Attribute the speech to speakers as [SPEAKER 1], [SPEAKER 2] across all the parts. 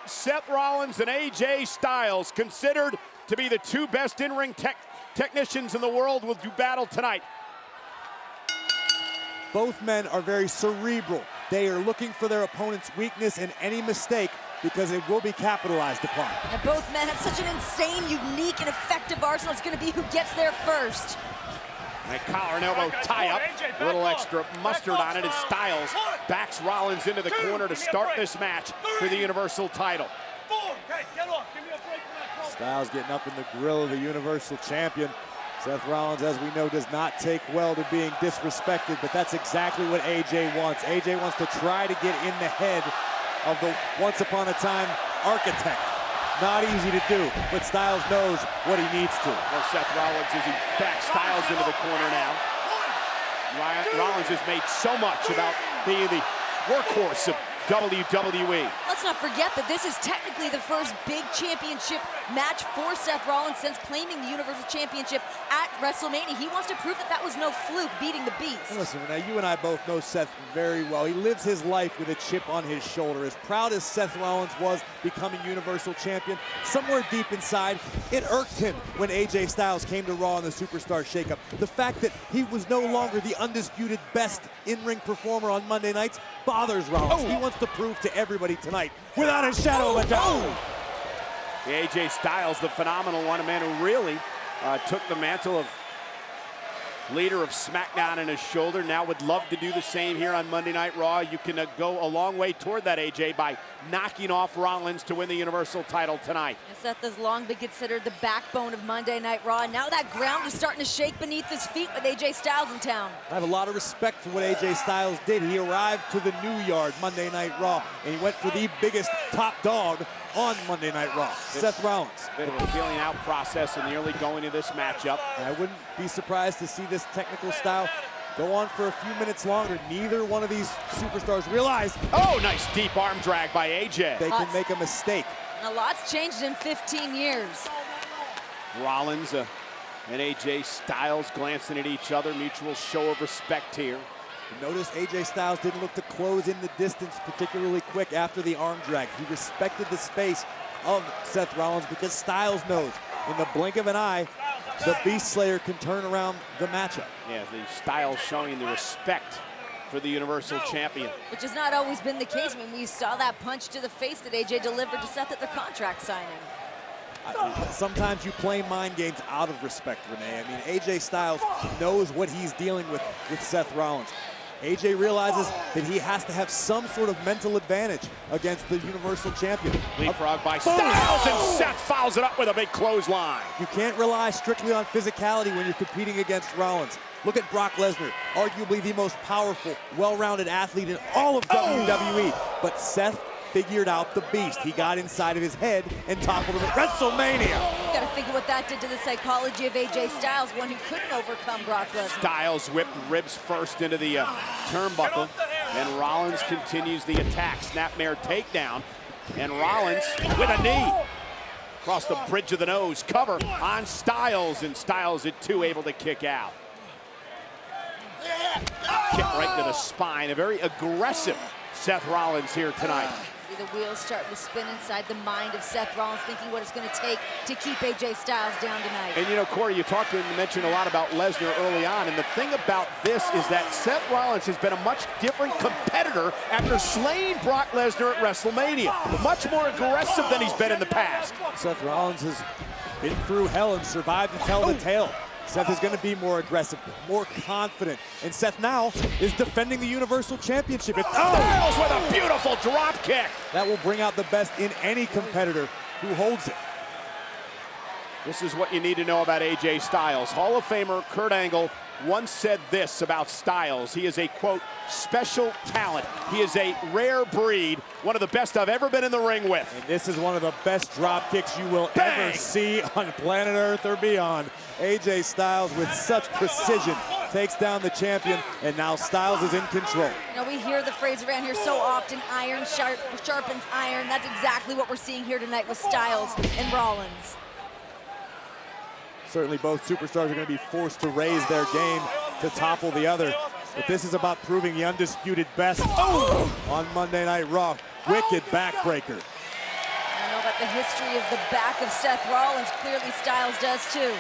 [SPEAKER 1] Seth Rollins and AJ Styles, considered to be the two best in-ring technicians in the world, will do battle tonight.
[SPEAKER 2] Both men are very cerebral. They are looking for their opponent's weakness and any mistake, because it will be capitalized upon.
[SPEAKER 3] And both men have such an insane, unique, and effective arsenal. It's going to be who gets there first.
[SPEAKER 1] And collar and elbow tie-up. A little extra mustard on it as Styles backs Rollins into the corner to start this match for the Universal title.
[SPEAKER 2] Styles getting up in the grill of the Universal Champion. Seth Rollins, as we know, does not take well to being disrespected, but that's exactly what AJ wants. AJ wants to try to get in the head of the once-upon-a-time architect. Not easy to do, but Styles knows what he needs to.
[SPEAKER 1] Well, Seth Rollins, as he backs Styles into the corner now. Rollins has made so much about being the workhorse of WWE.
[SPEAKER 3] Let's not forget that this is technically the first big championship match for Seth Rollins since claiming the Universal Championship at WrestleMania. He wants to prove that that was no fluke, beating the Beast.
[SPEAKER 2] And listen, now you and I both know Seth very well. He lives his life with a chip on his shoulder. As proud as Seth Rollins was becoming Universal Champion, somewhere deep inside, it irked him when AJ Styles came to Raw in the Superstar Shakeup. The fact that he was no longer the undisputed best in-ring performer on Monday nights bothers Rollins. He wants to prove to everybody tonight, without a shadow of a doubt.
[SPEAKER 1] AJ Styles, the phenomenal one, a man who really took the mantle of leader of SmackDown on his shoulder. Now would love to do the same here on Monday Night Raw. You can go a long way toward that, AJ, by knocking off Rollins to win the Universal title tonight.
[SPEAKER 3] Seth has long been considered the backbone of Monday Night Raw, and now that ground is starting to shake beneath his feet with AJ Styles in town.
[SPEAKER 2] I have a lot of respect for what AJ Styles did. He arrived to the new yard, Monday Night Raw, and he went for the biggest top dog on Monday Night Raw, Seth Rollins.
[SPEAKER 1] Bit of a feeling out process in the early going of this matchup.
[SPEAKER 2] I wouldn't be surprised to see this technical style go on for a few minutes longer. Neither one of these superstars realize.
[SPEAKER 1] Oh, nice deep arm drag by AJ.
[SPEAKER 2] They can make a mistake.
[SPEAKER 3] A lot's changed in 15 years.
[SPEAKER 1] Rollins and AJ Styles glancing at each other, mutual show of respect here.
[SPEAKER 2] Notice AJ Styles didn't look to close in the distance particularly quick after the arm drag. He respected the space of Seth Rollins because Styles knows in the blink of an eye, the Beast Slayer can turn around the matchup.
[SPEAKER 1] Yeah, the Styles showing the respect for the Universal Champion.
[SPEAKER 3] Which has not always been the case. I mean, we saw that punch to the face that AJ delivered to Seth at the contract signing.
[SPEAKER 2] Sometimes you play mind games out of respect, Renee. I mean, AJ Styles knows what he's dealing with Seth Rollins. AJ realizes that he has to have some sort of mental advantage against the Universal Champion.
[SPEAKER 1] Leapfrog by Styles, and Seth fouls it up with a big clothesline.
[SPEAKER 2] You can't rely strictly on physicality when you're competing against Rollins. Look at Brock Lesnar, arguably the most powerful, well-rounded athlete in all of WWE. But Seth figured out the Beast. He got inside of his head and toppled him at WrestleMania.
[SPEAKER 3] You gotta figure what that did to the psychology of AJ Styles, one who couldn't overcome Brock Lesnar.
[SPEAKER 1] Styles whipped ribs first into the turnbuckle, and Rollins continues the attack. Snapmare takedown, and Rollins with a knee across the bridge of the nose. Cover on Styles, and Styles at 2 able to kick out. Kick right to the spine. A very aggressive Seth Rollins here tonight.
[SPEAKER 3] See the wheels starting to spin inside the mind of Seth Rollins, thinking what it's going to take to keep AJ Styles down tonight.
[SPEAKER 1] And you know, Corey, you talked and mentioned a lot about Lesnar early on, and the thing about this is that Seth Rollins has been a much different competitor after slaying Brock Lesnar at WrestleMania. Much more aggressive than he's been in the past.
[SPEAKER 2] Seth Rollins has been through hell and survived to tell the tale. Seth is going to be more aggressive, more confident. And Seth now is defending the Universal Championship.
[SPEAKER 1] Styles with a beautiful drop kick.
[SPEAKER 2] That will bring out the best in any competitor who holds it.
[SPEAKER 1] This is what you need to know about AJ Styles. Hall of Famer Kurt Angle once said this about Styles. He is a, quote, special talent. He is a rare breed, one of the best I've ever been in the ring with.
[SPEAKER 2] And this is one of the best drop kicks you will ever see on planet Earth or beyond. AJ Styles with such precision takes down the champion, and now Styles is in control.
[SPEAKER 3] You know, we hear the phrase around here so often, iron sharpens iron. That's exactly what we're seeing here tonight with Styles and Rollins.
[SPEAKER 2] Certainly both superstars are going to be forced to raise their game to topple the other. But this is about proving the undisputed best on Monday Night Raw. Wicked backbreaker.
[SPEAKER 3] about the history of the back of Seth Rollins. Clearly Styles does too.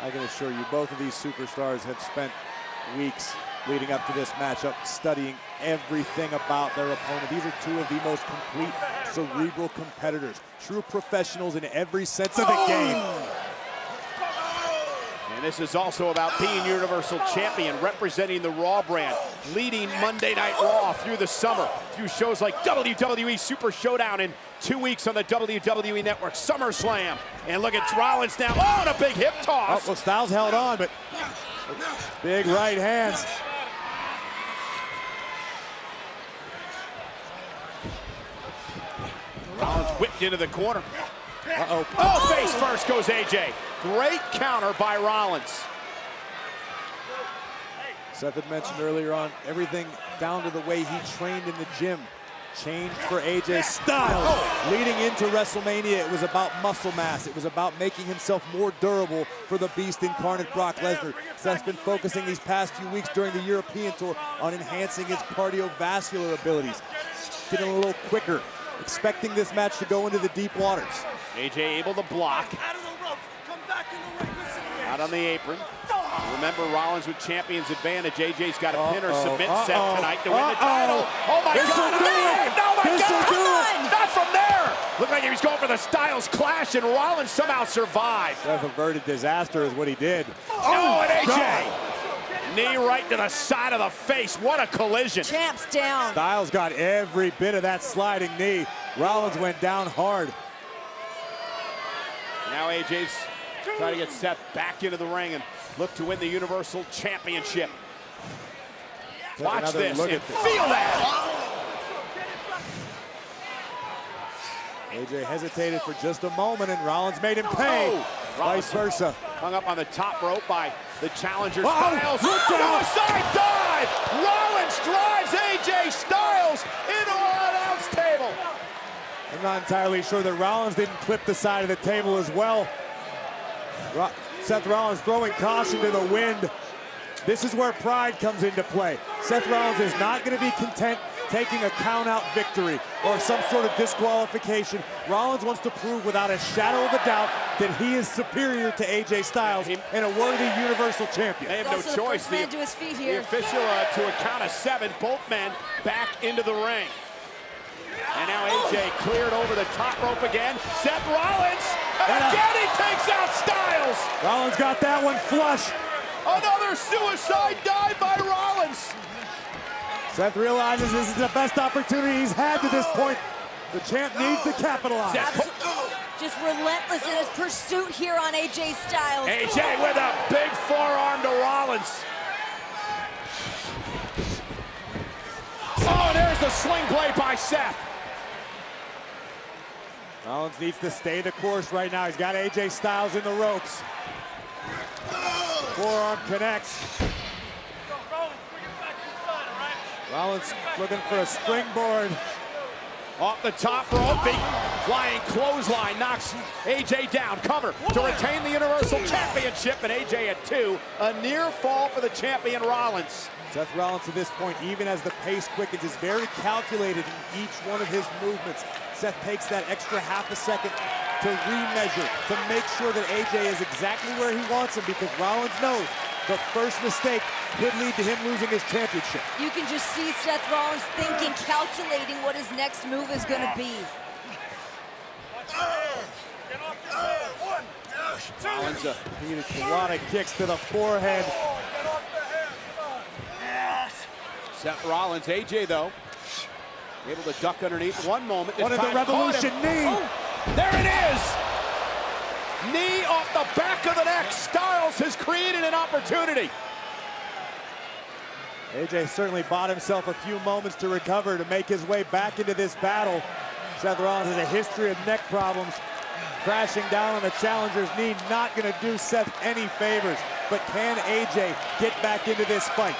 [SPEAKER 2] I can assure you, both of these superstars have spent weeks leading up to this matchup studying everything about their opponent. These are two of the most complete cerebral competitors, true professionals in every sense of the game.
[SPEAKER 1] And this is also about being Universal Champion, representing the Raw brand, leading Monday Night Raw through the summer, through shows like WWE Super Showdown in 2 weeks on the WWE Network, SummerSlam. And look at Rollins now, oh, and a big hip toss.
[SPEAKER 2] Oh, well, Styles held on, but big right hands.
[SPEAKER 1] Rollins whipped into the corner.
[SPEAKER 2] Uh-oh.
[SPEAKER 1] Oh, face first goes AJ. Great counter by Rollins.
[SPEAKER 2] Seth had mentioned earlier on, everything down to the way he trained in the gym changed for AJ Styles. Leading into WrestleMania, it was about muscle mass. It was about making himself more durable for the beast incarnate Brock Lesnar. Seth's been focusing these past few weeks during the European tour on enhancing his cardiovascular abilities, getting a little quicker, expecting this match to go into the deep waters.
[SPEAKER 1] AJ able to block. Out on the apron. Remember, Rollins with champion's advantage. AJ's got to pin or submit Seth tonight to win the title. Oh my God! No, my God! Not from there! Looked like he was going for the Styles Clash, and Rollins somehow survived.
[SPEAKER 2] Seth averted disaster is what he did.
[SPEAKER 1] Oh, and AJ! Knee right to the side of the face. What a collision.
[SPEAKER 3] Champ's down.
[SPEAKER 2] Styles got every bit of that sliding knee. Rollins went down hard.
[SPEAKER 1] Now AJ's trying to get Seth back into the ring and look to win the Universal Championship. Watch this and feel that.
[SPEAKER 2] AJ hesitated for just a moment and Rollins made him pay. Vice versa.
[SPEAKER 1] Hung up on the top rope by the challenger Styles. Suicide dive! Rollins drives AJ Styles into an announce table.
[SPEAKER 2] I'm not entirely sure that Rollins didn't clip the side of the table as well. Seth Rollins throwing caution to the wind. This is where pride comes into play. Seth Rollins is not going to be content taking a count-out victory or some sort of disqualification. Rollins wants to prove without a shadow of a doubt that he is superior to AJ Styles and a worthy Universal Champion.
[SPEAKER 1] They have no choice.
[SPEAKER 3] The to his feet here.
[SPEAKER 1] The official to a count of 7, both men back into the ring. And now AJ cleared over the top rope again. Seth Rollins, and again he takes out Styles.
[SPEAKER 2] Rollins got that one flush.
[SPEAKER 1] Another suicide dive by Rollins.
[SPEAKER 2] Seth realizes this is the best opportunity he's had to this point. The champ needs to capitalize.
[SPEAKER 3] Just relentless in his pursuit here on AJ Styles.
[SPEAKER 1] AJ with a big forearm to Rollins. Oh, there's the sling play by Seth.
[SPEAKER 2] Rollins needs to stay the course right now. He's got AJ Styles in the ropes. Forearm connects. Rollins looking for a springboard.
[SPEAKER 1] Off the top rope, big flying clothesline knocks AJ down. Cover to retain the Universal Championship, and AJ at 2. A near fall for the champion Rollins.
[SPEAKER 2] Seth Rollins to this point, even as the pace quickens, is very calculated in each one of his movements. Seth takes that extra half a second to remeasure, to make sure that AJ is exactly where he wants him, because Rollins knows the first mistake could lead to him losing his championship.
[SPEAKER 3] You can just see Seth Rollins thinking, calculating what his next move is going to be.
[SPEAKER 2] Rollins a lot of kicks to the forehead.
[SPEAKER 1] Seth Rollins, AJ though, able to duck underneath one moment.
[SPEAKER 2] What is the revolution knee?
[SPEAKER 1] Oh, there it is! Knee off the back of the neck. Styles has created an opportunity.
[SPEAKER 2] AJ certainly bought himself a few moments to recover to make his way back into this battle. Seth Rollins has a history of neck problems. Crashing down on the challenger's knee, not going to do Seth any favors. But can AJ get back into this fight?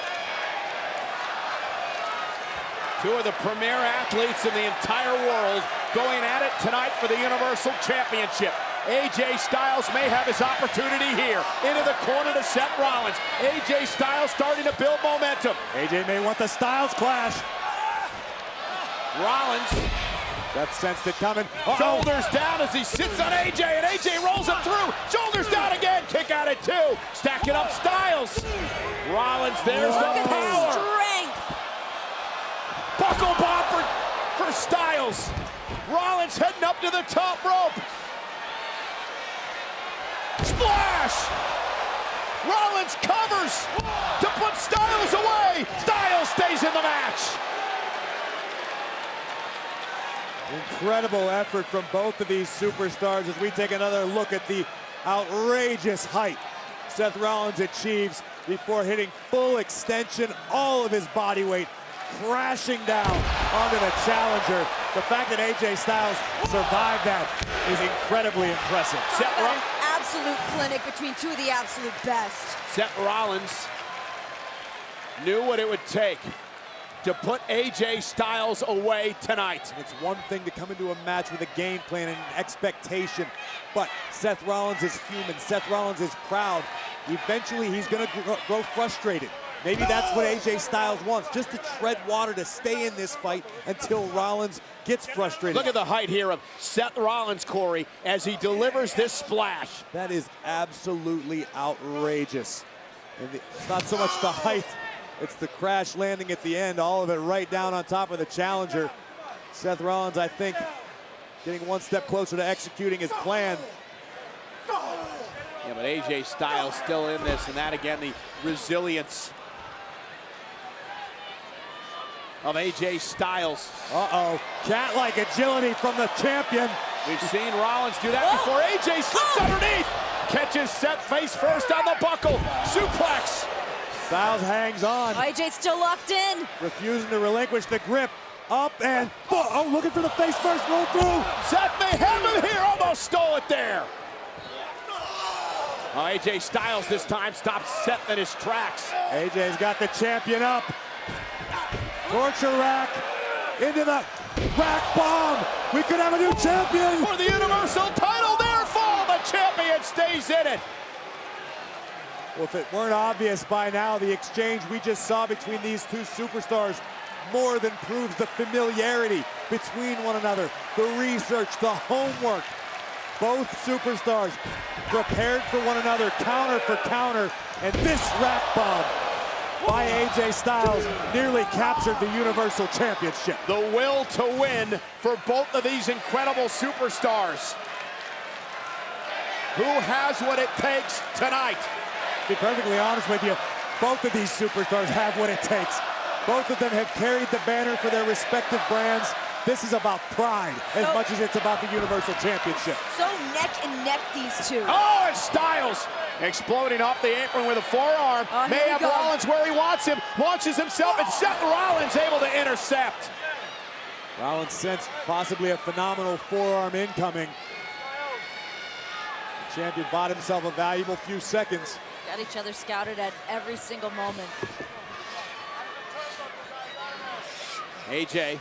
[SPEAKER 1] Two of the premier athletes in the entire world going at it tonight for the Universal Championship. AJ Styles may have his opportunity here. Into the corner to Seth Rollins. AJ Styles starting to build momentum.
[SPEAKER 2] AJ may want the Styles Clash.
[SPEAKER 1] Rollins
[SPEAKER 2] Seth sensed it coming.
[SPEAKER 1] Shoulders down as he sits on AJ, and AJ rolls him through. Shoulders down again. Kick out at 2. Stacking up Styles. Rollins, there's the power.
[SPEAKER 3] Strength.
[SPEAKER 1] Buckle bomb for Styles. Rollins heading up to the top rope. Splash! Rollins covers to put Styles away. Styles stays in the match.
[SPEAKER 2] Incredible effort from both of these superstars as we take another look at the outrageous height Seth Rollins achieves before hitting full extension, all of his body weight crashing down onto the challenger. The fact that AJ Styles survived that is incredibly impressive.
[SPEAKER 3] An absolute clinic between two of the absolute best.
[SPEAKER 1] Seth Rollins knew what it would take to put AJ Styles away tonight.
[SPEAKER 2] It's one thing to come into a match with a game plan and an expectation, but Seth Rollins is human. Seth Rollins is proud. Eventually, he's going to grow frustrated. Maybe that's what AJ Styles wants, just to tread water, to stay in this fight until Rollins gets frustrated.
[SPEAKER 1] Look at the height here of Seth Rollins, Corey, as he delivers this splash.
[SPEAKER 2] That is absolutely outrageous. And it's not so much the height, it's the crash landing at the end, all of it right down on top of the challenger. Seth Rollins, I think, getting one step closer to executing his plan.
[SPEAKER 1] Yeah, but AJ Styles still in this, and that again, the resilience of AJ Styles.
[SPEAKER 2] Uh-oh, cat-like agility from the champion.
[SPEAKER 1] We've seen Rollins do that before. AJ slips underneath, catches Seth face first on the buckle, suplex.
[SPEAKER 2] Styles hangs on.
[SPEAKER 3] AJ's still locked in.
[SPEAKER 2] Refusing to relinquish the grip. Up and, oh, looking for the face first, roll through.
[SPEAKER 1] Seth may have him here, almost stole it there. AJ Styles this time stops Seth in his tracks.
[SPEAKER 2] AJ's got the champion up. Torture rack into the rack bomb. We could have a new champion.
[SPEAKER 1] For the Universal title, there fall. The champion stays in it.
[SPEAKER 2] Well, if it weren't obvious by now, the exchange we just saw between these two superstars more than proves the familiarity between one another, the research, the homework. Both superstars prepared for one another, counter for counter, and this rack bomb by AJ Styles nearly captured the Universal Championship.
[SPEAKER 1] The will to win for both of these incredible superstars. Who has what it takes tonight?
[SPEAKER 2] To be perfectly honest with you, both of these superstars have what it takes. Both of them have carried the banner for their respective brands. This is about pride as much as it's about the Universal Championship.
[SPEAKER 3] So neck and neck, these two.
[SPEAKER 1] Oh, and Styles exploding off the apron with a forearm. May have Rollins where he wants him. Launches himself, and Seth Rollins able to intercept.
[SPEAKER 2] Rollins sensed possibly a phenomenal forearm incoming. The champion bought himself a valuable few seconds.
[SPEAKER 3] Got each other scouted at every single moment.
[SPEAKER 1] AJ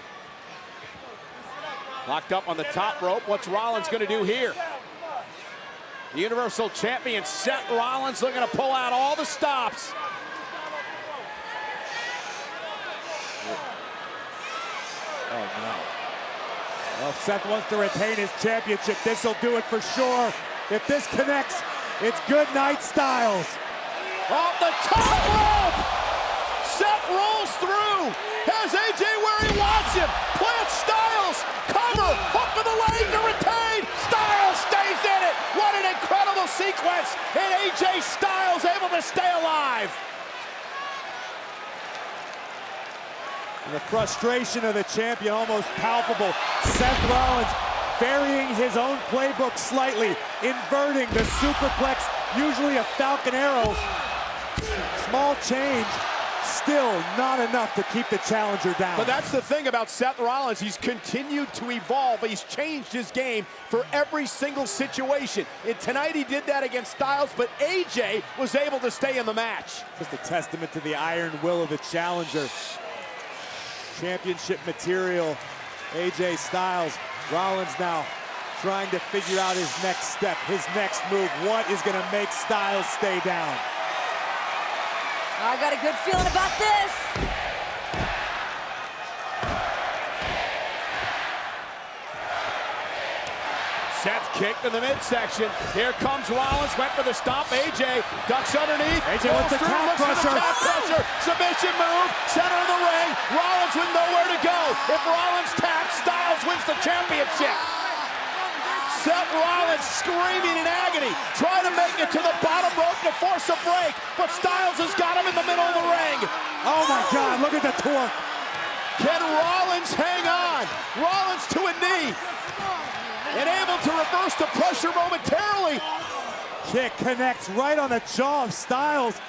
[SPEAKER 1] locked up on the top rope. What's Rollins going to do here? The Universal Champion Seth Rollins looking to pull out all the stops.
[SPEAKER 2] Oh, no. Well, Seth wants to retain his championship. This will do it for sure. If this connects, it's good night, Styles.
[SPEAKER 1] Off the top rope! Seth rolls through. Has AJ where he wants him. Plants Styles. Cover. Hook to the leg to retain. Styles stays in it. What an incredible sequence. And AJ Styles able to stay alive.
[SPEAKER 2] And the frustration of the champion almost palpable. Seth Rollins varying his own playbook slightly, inverting the superplex, usually a Falcon Arrow. Small change, still not enough to keep the challenger down.
[SPEAKER 1] But that's the thing about Seth Rollins. He's continued to evolve. He's changed his game for every single situation. And tonight he did that against Styles, but AJ was able to stay in the match.
[SPEAKER 2] Just a testament to the iron will of the challenger. Championship material, AJ Styles. Rollins now trying to figure out his next step, his next move. What is going to make Styles stay down?
[SPEAKER 3] I got a good feeling about this.
[SPEAKER 1] Seth kicked in the midsection. Here comes Rollins, went for the stomp. AJ ducks underneath.
[SPEAKER 2] AJ wants the calf crusher.
[SPEAKER 1] Submission move, center of the ring. Rollins with nowhere to go. If Rollins taps, Styles wins the championship. Seth Rollins screaming in agony, trying to make it to the bottom rope to force a break, but Styles has got him in the middle of the ring.
[SPEAKER 2] Oh my God, look at the torque.
[SPEAKER 1] Can Rollins hang on? Rollins to a knee. And able to reverse the pressure momentarily.
[SPEAKER 2] Kick connects right on the jaw of Styles.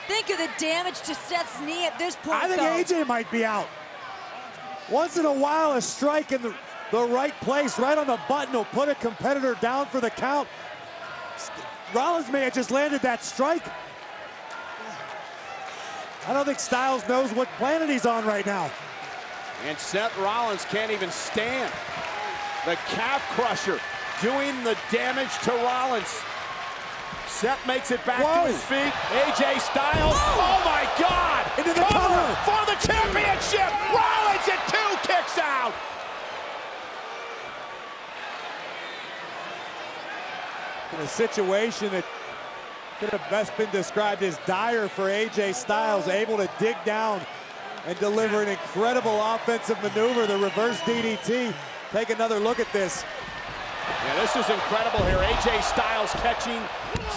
[SPEAKER 3] Think of the damage to Seth's knee at this point,
[SPEAKER 2] I think AJ might be out. Once in a while, a strike in the right place, right on the button, will put a competitor down for the count. Rollins may have just landed that strike. I don't think Styles knows what planet he's on right now.
[SPEAKER 1] And Seth Rollins can't even stand. The calf crusher doing the damage to Rollins. Seth makes it back to his feet. AJ Styles, oh my God!
[SPEAKER 2] Into the cover
[SPEAKER 1] for the championship! Rollins at 2 kicks out!
[SPEAKER 2] In a situation that could have best been described as dire for AJ Styles, able to dig down and deliver an incredible offensive maneuver, the reverse DDT. Take another look at this.
[SPEAKER 1] Yeah, this is incredible here. AJ Styles catching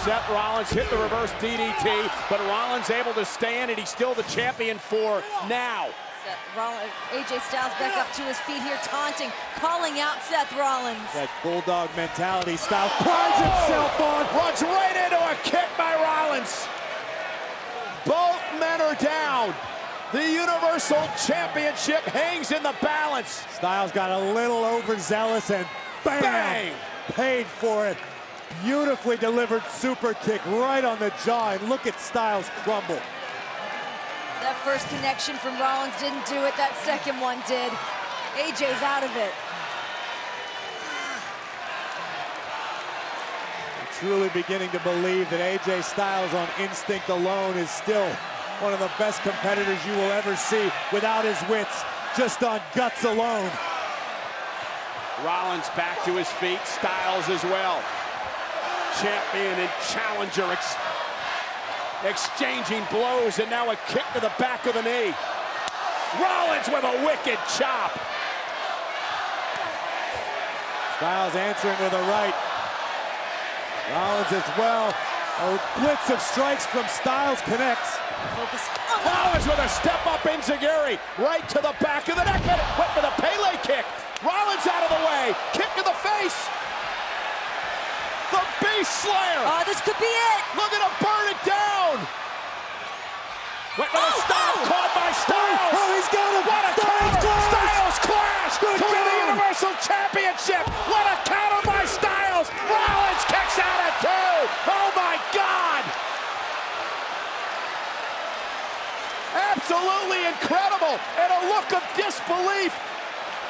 [SPEAKER 1] Seth Rollins, hit the reverse DDT, but Rollins able to stand, and he's still the champion for now.
[SPEAKER 3] AJ Styles back up to his feet here, taunting, calling out Seth Rollins.
[SPEAKER 2] That bulldog mentality. Styles prides himself on.
[SPEAKER 1] Runs right into a kick by Rollins. Both men are down. The Universal Championship hangs in the balance.
[SPEAKER 2] Styles got a little overzealous and bam!
[SPEAKER 1] Bang!
[SPEAKER 2] Paid for it. Beautifully delivered super kick right on the jaw, and look at Styles crumble.
[SPEAKER 3] That first connection from Rollins didn't do it. That second one did. AJ's out of it.
[SPEAKER 2] I'm truly beginning to believe that AJ Styles on instinct alone is still one of the best competitors you will ever see without his wits, just on guts alone.
[SPEAKER 1] Rollins back to his feet, Styles as well. Champion and challenger exchanging blows, and now a kick to the back of the knee. Rollins with a wicked chop.
[SPEAKER 2] Styles answering with a right. Rollins as well. A blitz of strikes from Styles connects.
[SPEAKER 1] Rollins with a step-up enziguri, right to the back of the neck. Went for the Pele kick. Rollins out of the way. Kick to the face. The Beast Slayer.
[SPEAKER 3] Oh, this could be it.
[SPEAKER 1] Looking to burn it down. Went for the stop. Caught by Styles.
[SPEAKER 2] Oh, he's got him.
[SPEAKER 1] What a counter. Styles clash to
[SPEAKER 2] Good
[SPEAKER 1] win the
[SPEAKER 2] God.
[SPEAKER 1] Universal Championship. What a counter by Styles. Rollins kicks out at 2. Oh, my God. Absolutely incredible. And a look of disbelief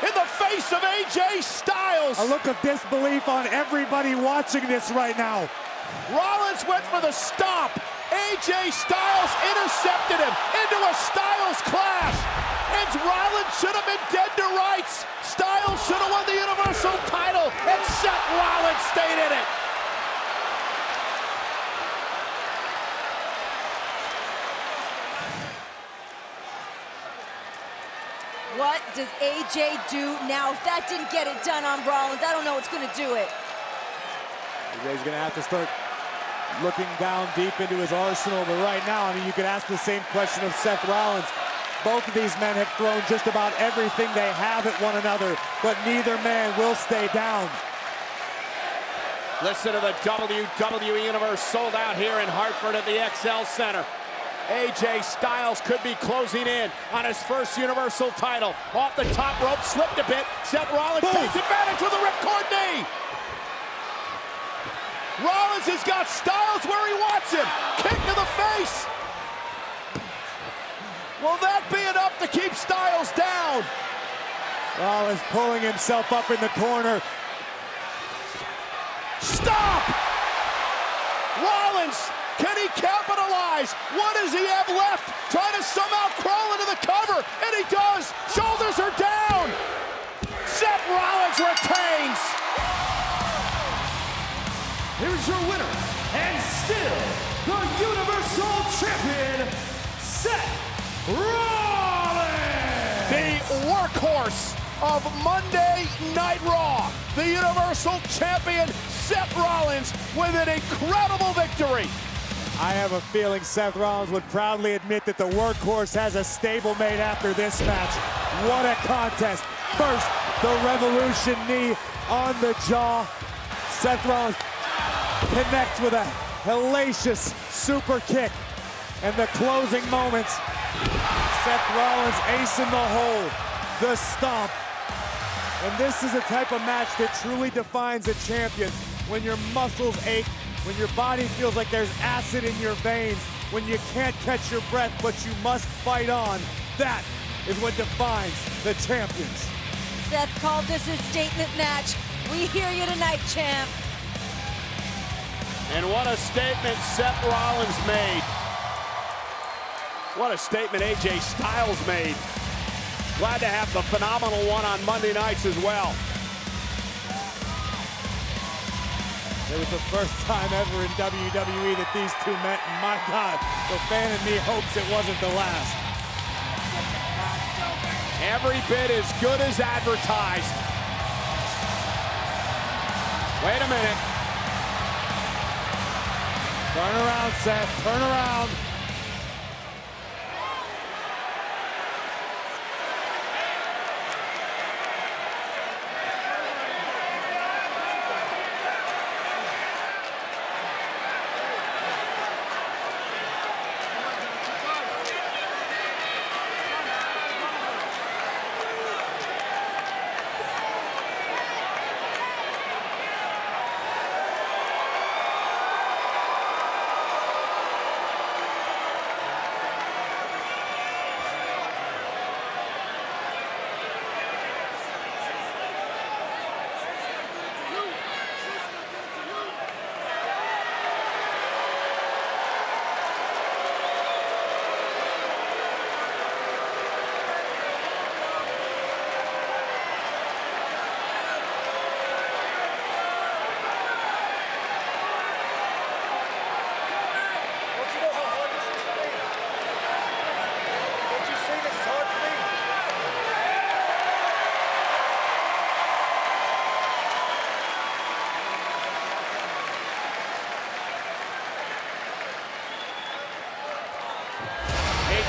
[SPEAKER 1] in the face of AJ Styles.
[SPEAKER 2] A look of disbelief on everybody watching this right now.
[SPEAKER 1] Rollins went for the stomp. AJ Styles intercepted him into a Styles clash. And Rollins should have been dead to rights. Styles should have won the Universal title, and Seth Rollins stayed in it.
[SPEAKER 3] What does AJ do now? If that didn't get it done on Rollins, I don't know what's going to do it.
[SPEAKER 2] AJ's going to have to start looking down deep into his arsenal, but right now, I mean, you could ask the same question of Seth Rollins. Both of these men have thrown just about everything they have at one another, but neither man will stay down.
[SPEAKER 1] Listen to the WWE Universe sold out here in Hartford at the XL Center. AJ Styles could be closing in on his first Universal title. Off the top rope, slipped a bit. Seth Rollins takes advantage with a ripcord knee. Rollins has got Styles where he wants him. Kick to the face. Will that be enough to keep Styles down?
[SPEAKER 2] Rollins pulling himself up in the corner.
[SPEAKER 1] Stop! Rollins, can he capitalize? What does he have left? Trying to somehow crawl into the cover, and he does. Shoulders are down. Seth Rollins retains.
[SPEAKER 4] is your winner, and still the Universal Champion, Seth Rollins!
[SPEAKER 1] The workhorse of Monday Night Raw, the Universal Champion Seth Rollins with an incredible victory.
[SPEAKER 2] I have a feeling Seth Rollins would proudly admit that the workhorse has a stablemate after this match. What a contest. First, the Revolution knee on the jaw. Seth Rollins connects with a hellacious super kick. And the closing moments, Seth Rollins ace in the hole, the stomp. And this is a type of match that truly defines a champion. When your muscles ache, when your body feels like there's acid in your veins, when you can't catch your breath but you must fight on, that is what defines the champions.
[SPEAKER 3] Seth called this his statement match. We hear you tonight, champ.
[SPEAKER 1] And what a statement Seth Rollins made. What a statement AJ Styles made. Glad to have the phenomenal one on Monday nights as well.
[SPEAKER 2] It was the first time ever in WWE that these two met, and my God, the fan in me hopes it wasn't the last.
[SPEAKER 1] Every bit as good as advertised. Wait a minute.
[SPEAKER 2] Turn around, Seth, turn around.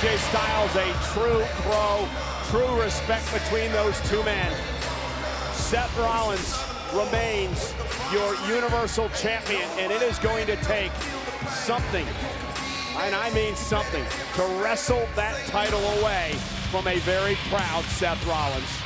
[SPEAKER 1] AJ Styles, a true pro, true respect between those two men. Seth Rollins remains your Universal Champion, and it is going to take something, and I mean something, to wrestle that title away from a very proud Seth Rollins.